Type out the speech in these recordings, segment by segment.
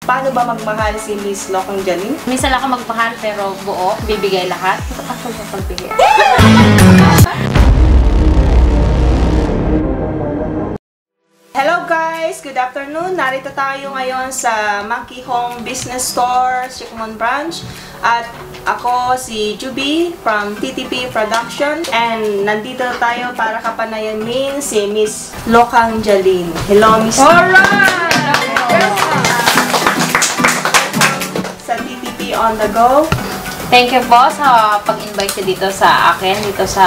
Paano ba magmahal si Miss Lokang Jalin? Minsan lang ako magmahal pero buo, bibigay lahat. Ako yung pagbigay. Hello guys! Good afternoon! Narito tayo ngayon sa Monkey Home Business Store, Chicmon Branch. At ako si Juby from TTP Production. And nandito tayo para kapanayamin si Miss Lokang Jalin. Hello, Miss. Alright! Sa TTP on the go. Thank you po sa pag-invite dito sa akin, dito sa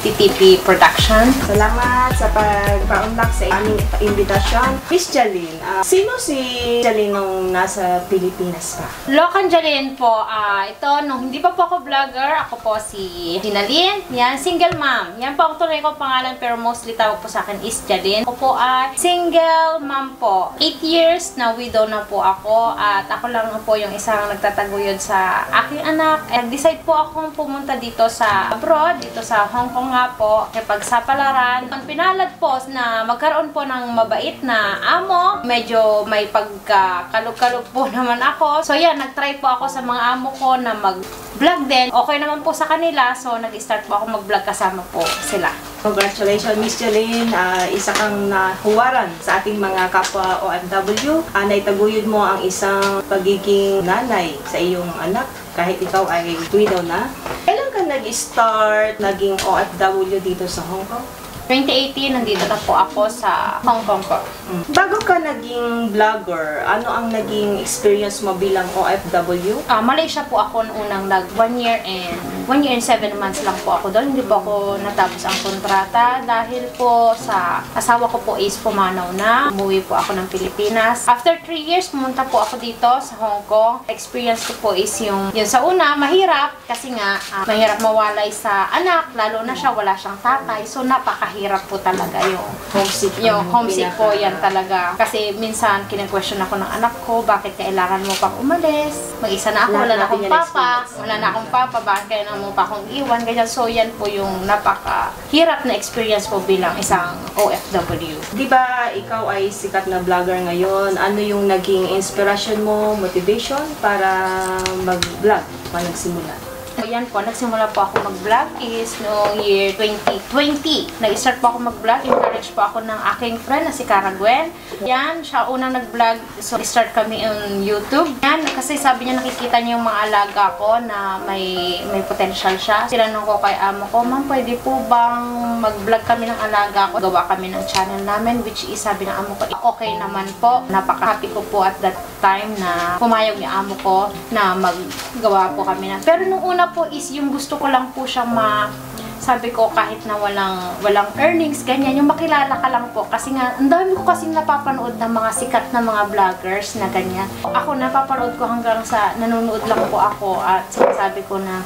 TTP Production. Salamat sa pagpa-unlock sa aming invitasyon. Miss Jalin, sino si Jalin nung nasa Pilipinas pa? Lokang Jalin po, ito, nung hindi pa po ako vlogger, ako po si Jalin. Yan, single mom. Yan po ang tunay ko pangalan, pero mostly tawag po sa akin is Jalin. Ako po ay single mom po. 8 years na widow na po ako, at ako lang po yung isang nagtataguyod sa aking anak. Nag-decide po akong pumunta dito sa abroad, dito sa Hong Kong nga po, pagsapalaran. Ang pinalad po na magkaroon po ng mabait na amo, medyo may pagkakalog-kalog po naman ako. So yan, nag-try po ako sa mga amo ko na mag-vlog din. Okay naman po sa kanila, so nag-start po ako mag-vlog kasama po sila. Congratulations, Miss Jalin. Isa kang nahuwaran sa ating mga kapwa OFW. Naitaguyod mo ang isang pagiging nanay sa iyong anak kahit ikaw ay widow na. Kailan ka nag-start naging OFW dito sa Hong Kong? 2018, nandito na po ako sa Hong Kong po. Bago ka naging vlogger, ano ang naging experience mo bilang OFW? Malaysia po ako unang 1 year and 7 months lang po ako doon. Hindi po ako natapos ang kontrata dahil po sa asawa ko po is pumanaw na. Umuwi po ako ng Pilipinas. After 3 years, pumunta po ako dito sa Hong Kong. Experience ko po is yung sa una, mahirap kasi nga mahirap mawalay sa anak, lalo na siya, wala siyang tatay. So napakahirap po talaga yung homesick. Yung homesick po, yan talaga. Kasi minsan, kine-question ako ng anak ko, bakit kailangan mo pang umalis? Mag-isa na ako, wala na akong papa. Wala na akong papa, bakit kailangan mo pa akong iwan? Ganyan. So, yan po yung napaka-hirap na experience po bilang isang OFW. Di ba ikaw ay sikat na vlogger ngayon? Ano yung naging inspiration mo, motivation para mag-vlog? Paano nagsimula? Ayan po, nagsimula po ako mag-vlog is noong year 2020. Nag-start po ako mag-vlog, encourage po ako ng aking friend na si Cara Gwen. Yan, siya unang nag-vlog, so start kami on YouTube. Yan, kasi sabi niya nakikita niya yung mga alaga ko na may potential siya. Tinanong ko kay amo ko, ma'am, pwede po bang mag-vlog kami ng alaga ko? Gawa kami ng channel namin, which is sabi ng amo ko, okay naman po. Napaka-happy ko po at that time na pumayag ni amo ko na maggawa po kami na. Pero nung una po is yung gusto ko lang po siyang sabi ko kahit na walang earnings, ganyan, yung makilala ka lang po. Kasi nga, ang dami ko kasi napapanood ng mga sikat na mga vloggers na ganyan. Ako, napapanood ko hanggang sa nanonood lang po ako at sinasabi ko na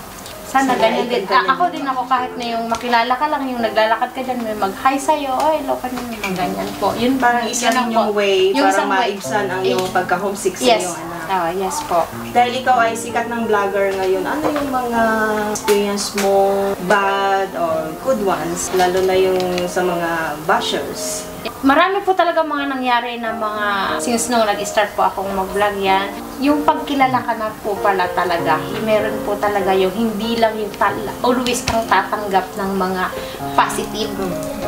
sana ganyan din. Ako din ako kahit na yung makilala ka lang, yung naglalakad ka dyan, may mag-hi sa'yo, ay, lokan yung mga ganyan po. Yun parang isa rin yung way para maibsan ang yung pagka-homesick sa iyong anak. Yes po. Dahil ikaw ay sikat ng vlogger ngayon, ano yung mga experience mo, bad or good ones, lalo na yung sa mga bashers? Marami po talaga mga nangyari na mga since nung nag-start po akong mag-vlog yan, yung pagkilala ka na po pala talaga, meron po talaga yung hindi lang yung always kang tatanggap ng mga positive.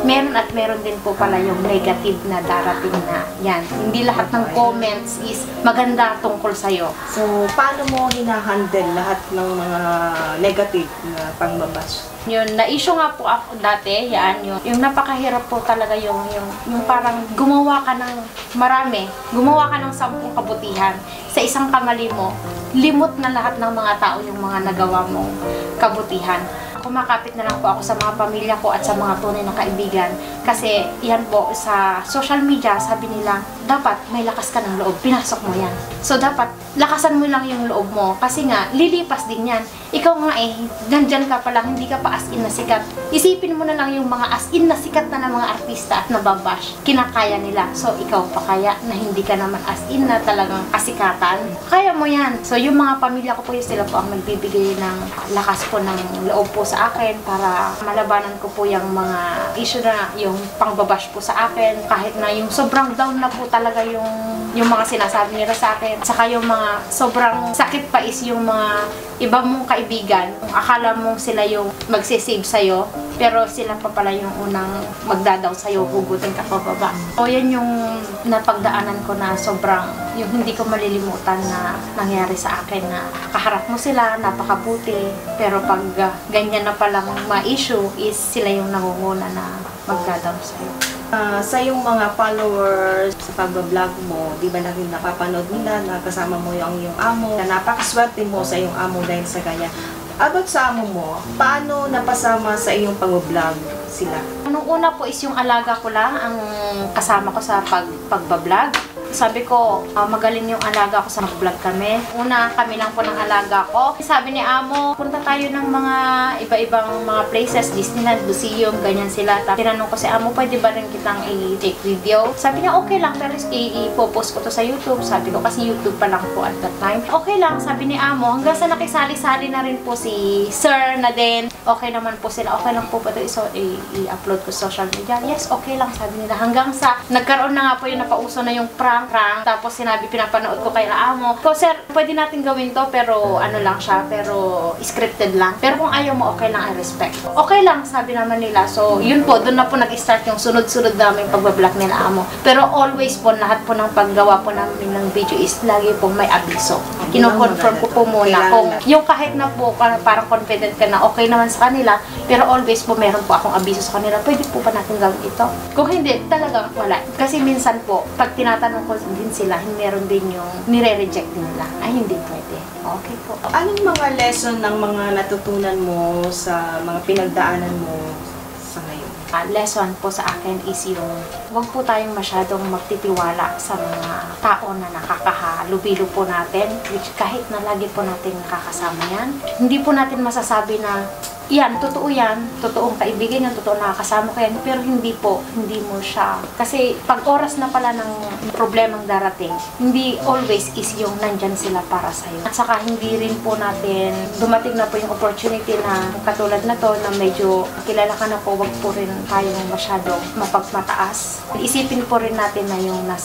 Meron at meron din po pala yung negative na darating na yan. Hindi lahat ng comments is maganda tungkol sa'yo. So, paano mo hinahandle lahat ng mga negative na pangbabash? Yun, na-issue nga po ako dati, yan, yung napakahirap po talaga yung parang gumawa ka ng marami, gumawa ka ng 10 kabutihan. Sa isang kamali mo, limot na lahat ng mga tao yung mga nagawa mong kabutihan. Kumakapit na lang po ako sa mga pamilya ko at sa mga tunay na kaibigan. Kasi yan po, sa social media, sabi nila, dapat may lakas ka ng loob, pinasok mo yan. So dapat, lakasan mo lang yung loob mo. Kasi nga, lilipas din yan. Ikaw nga nandyan ka pa lang, hindi ka pa as in na sikat. Isipin mo na lang yung mga as in na sikat na ng mga artista at nababash. Kinakaya nila. So ikaw pa kaya na hindi ka naman as in na talagang kasikatan. Kaya mo yan. So yung mga pamilya ko po, sila po ang magbibigay ng lakas po ng loob po sa akin para malabanan ko po yung mga issue na yung pangbabash po sa akin. Kahit na yung sobrang down na po talaga yung yung mga sinasabi nila sa akin. Saka yung mga sobrang sakit pa is yung mga iba mong kaibigan. Akala mong sila yung magsisave sa'yo, pero sila pa pala yung unang magdadaw sa'yo, hugutin ka pababa. So yan yung napagdaanan ko na sobrang, yung hindi ko malilimutan na nangyari sa akin na kaharap mo sila, napakabuti, pero pag ganyan na palang ma-issue is sila yung nangunguna na magdadaw sa'yo. Sa iyong mga followers sa pagbablog mo, di ba naging napapanood nila na kasama mo yung iyong amo, na napakaswerte mo sa iyong amo dahil sa kanya. About sa amo mo, paano napasama sa iyong pagbablog sila? Nung una po is yung alaga ko lang ang kasama ko sa pagbablog. Sabi ko, magaling yung alaga ko sa mag-vlog kami. Una, kami lang po ng alaga ko. Sabi ni amo, punta tayo ng mga iba-ibang mga places, Disneyland, museum, ganyan sila. Tapos tinanong ko si amo, pwede ba rin kitang i-take video? Sabi niya, okay lang, pero i-post ko to sa YouTube. Sabi ko, kasi YouTube pa lang po at that time. Okay lang, sabi ni amo, hanggang sa nakisali-sali na rin po si Sir na din. Okay naman po sila, okay lang po ba ito i-upload ko sa social media? Yes, okay lang, sabi nila. Hanggang sa nagkaroon na nga po yung napauso na yung prank. Tapos sinabi, pinapanood ko kay amo ko, sir, pwede natin gawin to, pero ano lang siya, pero scripted lang. Pero kung ayaw mo, okay lang, I respect. Okay lang, sabi naman nila. So, yun po, doon na po nag-start yung sunod-sunod namin pagbablog nila amo. Pero always po, lahat po ng paggawa po namin ng video is lagi po may abiso. Kino-confirm ko po muna kung yung kahit na po parang confident ka na okay naman sa kanila, pero always po meron po akong abiso sa kanila, pwede po ba natin gawin ito? Kung hindi, talagang wala. Kasi minsan po, pag tinatanong ko din sila, meron din yung nire-reject din nila. Ay, hindi pwede. Okay po. Anong mga lesson ng mga natutunan mo sa mga pinagdaanan mo sa ngayon? Lesson po sa akin is yung huwag po tayong masyadong magtitiwala sa mga tao na nakakahalubilo po natin, which kahit na lagi po natin nakakasama yan. Hindi po natin masasabi na yan, totoong kaibigan yan, totoo nakakasama ko yan, pero hindi mo siya. Kasi pag oras na pala ng problemang darating, hindi always is yung nandyan sila para sa'yo. At saka hindi rin po natin, dumating na po yung opportunity na katulad na to, na medyo kilala ka na po, wag po rin tayong masyadong mapagmataas. Isipin po rin natin na yung na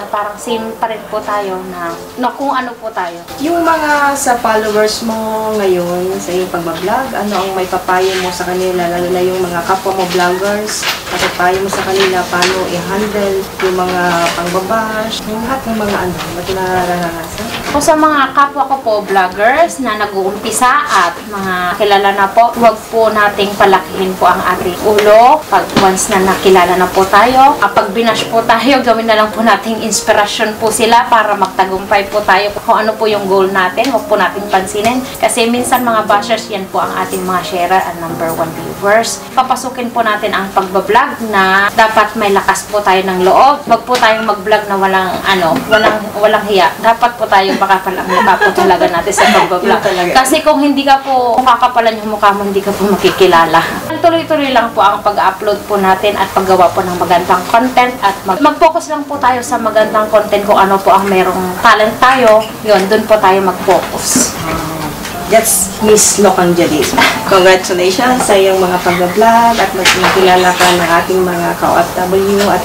parang same pa rin po tayo na kung ano po tayo. Yung mga sa followers mo ngayon sa iyong pagbablog, ano ang may papayo mo sa kanila, lalo na yung mga kapwa mo vloggers, papayo mo sa kanila paano i-handle yung mga pangbabash, yung lahat ng mga ba't nararanasan? O sa mga kapwa ko po vloggers na nag-uumpisa at mga kilala na po, huwag po nating palakihin po ang ating ulo. Pag once na nakilala na po tayo, pag binash po tayo, gawin na lang po nating inspirasyon po sila para magtagumpay po tayo kung ano po yung goal natin. Huwag po nating pansinin. Kasi minsan mga bashers, yan po ang ating mga sharer and number 1 viewers. Papasukin po natin ang pagbablog na dapat may lakas po tayo ng loob. Huwag po tayong mag-vlog na walang hiya. Dapat po tayo makapalang mukha po talaga natin sa pagbablog. Kasi kung hindi ka po makakapalan yung mukha mo, hindi ka po makikilala. Tuloy-tuloy lang po ang pag-upload po natin at paggawa po ng magandang content at mag-focus lang po tayo sa magandang content kung ano po ang merong talent tayo. Yun, dun po tayo mag-focus. That's Miss Locangelis. Congratulations sa iyong mga pag-vlog at magkilala ka ng ating mga ka-OFW at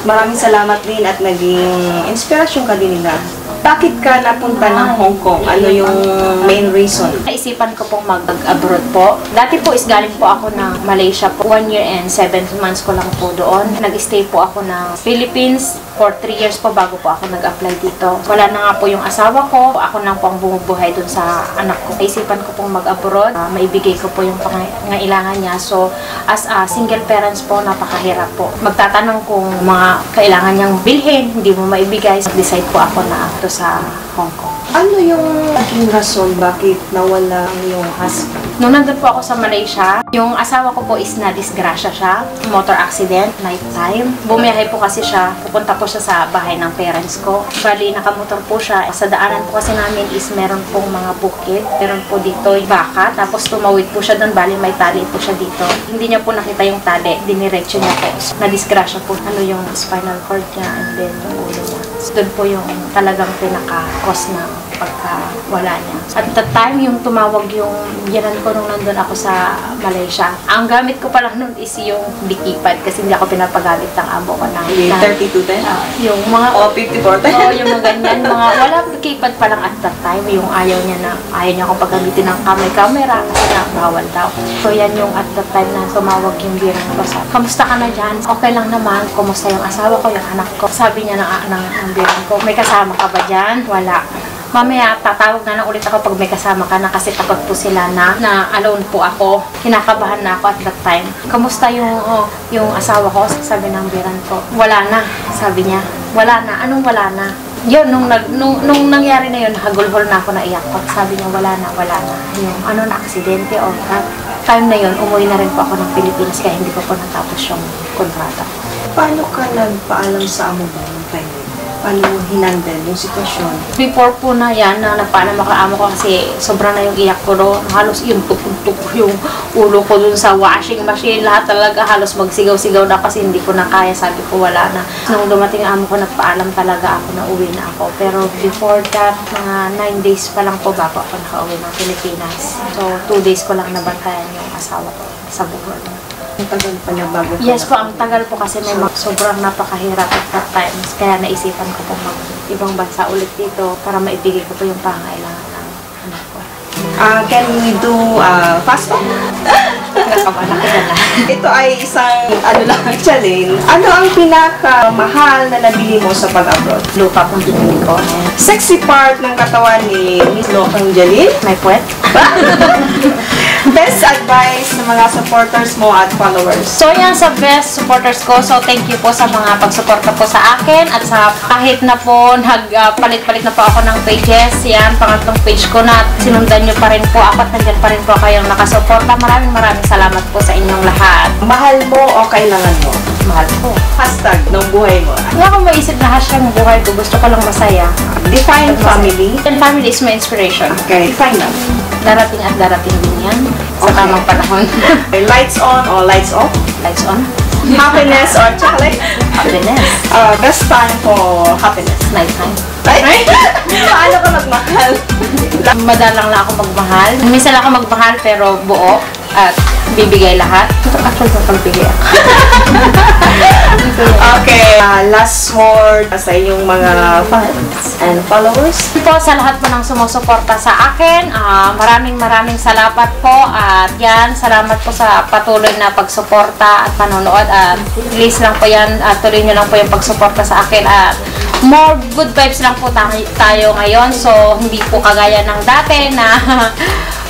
maraming salamat din at naging inspirasyon ka din nila. Bakit ka napunta ng Hong Kong? Ano yung main reason? Naisipan ko pong mag-abroad po. Dati po is galing po ako ng Malaysia po. 1 year and 7 months ko lang po doon. Nag-stay po ako ng Philippines for 3 years po bago po ako nag-apply dito. Wala na nga po yung asawa ko. Ako lang po ang bumubuhay doon sa anak ko. Naisipan ko pong mag-abroad. Maibigay ko po yung pangailangan niya. So, as a single parents po, napakahirap po. Magtatanong kung mga kailangan niyang bilhin, hindi mo maibigay. Decide po ako na sa Hong Kong. Ano yung naging rason bakit nawala yung husband? Nung nandun po ako sa Malaysia, yung asawa ko po is na-disgrasya siya. Motor accident, night time. Bumiyahe po kasi siya. Pupunta po siya sa bahay ng parents ko. Bali, nakamotor po siya. Sa daanan po kasi namin is meron pong mga bukid. Meron po dito yung baka. Tapos tumawid po siya doon. Bali, may tali po siya dito. Hindi niya po nakita yung tali. Diniretso niya po. Na-disgrasya po. Ano yung spinal cord niya and then yung ulo niya. So, doon po yung talagang pinaka-cause ng wala niya. At that time, yung tumawag yung biyanan ko nung nandun ako sa Malaysia. Ang gamit ko pa lang nun is yung bikipad kasi hindi ako pinapagamit ng amo ko na. 3210? Yung mga... O, 5410? Oo, yung mga ganyan. Wala bikipad pa lang at that time. Yung ayaw niya akong paggamitin ng camera kasi na bawal daw. So, yan yung at that time na tumawag yung biyanan ko sa, kamusta ka na dyan? Okay lang naman. Kumusta yung asawa ko, yung anak ko? Sabi niya ng biyanan ko, may kasama ka ba dyan? Wala. Mamaya, tatawag na lang ulit ako pag may kasama ka na kasi takot po sila na alone po ako. Kinakabahan na ako at that time. Kamusta yung asawa ko? Sabi ng biran ko. Wala na, sabi niya. Wala na. Anong wala na? Yun, nung nangyari na yun, hagulhol na ako na iyak ko. Sabi niya, wala na. Yung na aksidente o time na yun, umuwi na rin po ako ng Pilipinas kaya hindi ko po natapos yung kontrata. Paano ka nagpaalam sa amo ba ng time? Paano hinandle yung sitwasyon? Before po na yan, na nagpaalam ako amo ko kasi sobrang na yung iyak ko doon. Halos yung tutok yung ulo ko dun sa washing machine. Lahat talaga halos magsigaw-sigaw na kasi hindi ko na kaya. Sabi ko wala na. Nung dumating amo ko, nagpaalam talaga ako na uwi na ako. Pero before that, mga 9 days pa lang po bago ako nakauwi ng Pilipinas. So, 2 days ko lang nabantayan yung asawa ko sa Bohol. Ang tagal pa niya bago ka Yes po, ang tagal po kasi may sobrang napakahirap at that times. Kaya naisipan ko po mag-ibang bansa ulit dito para maibigay ko po yung pangailangan ng anak ko. Can we do fast talk? Nakabahan ka na. Ito ay isang challenge. Ano ang pinakamahal na nabili mo sa pag-abroad? Lupa pong pinili ko. Sexy part ng katawan ni Miss Lokang Jalil? May puwet. Best advice ng mga supporters mo at followers? So yan sa best supporters ko. So thank you po sa mga pagsuporta po sa akin at sa kahit na po palit-palit na po ako ng pages. Yan, pangatlong page ko na sinundan nyo pa rin po ako at nandyan pa rin po kayong nakasuporta. Maraming salamat po sa inyong lahat. Mahal mo o kailangan mo? Mahal po. Hashtag ng buhay mo. Wala akong maisip na hashtag ng buhay ko. Gusto ko lang masaya. Define family. And family is my inspiration. Okay, define lang. Darating at darating din yan. Sa tamang panahon. Lights on or lights off? Lights on. Happiness or chocolate? Happiness. Best time for happiness? Night time. Ay! Paano ka magmahal? Madalang lang ako magmahal. Minsan lang ako magmahal pero buo at bibigay lahat. Actually, pagbigay ako. Okay. Last word sa inyong mga fans and followers. Po sa lahat po ng sumusuporta sa akin, maraming salamat po at yan, salamat po sa patuloy na pagsuporta at panonood at please lang po yan, tuloy nyo lang po yung pagsuporta sa akin at more good vibes lang po tayo ngayon. So, hindi po kagaya ng dati na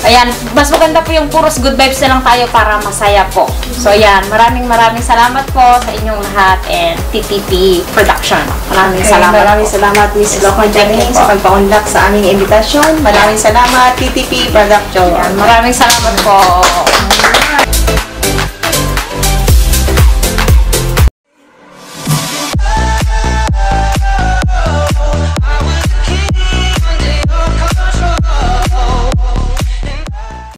ayan, mas maganda po yung puros good vibes na lang tayo para masaya po. So, ayan, maraming salamat po sa inyong lahat and TTP Production. Maraming salamat. Maraming salamat, Miss Lokang Jalil, sa pagpa-unlock sa aming invitation. Maraming salamat, TTP Production. Ayan, maraming salamat po.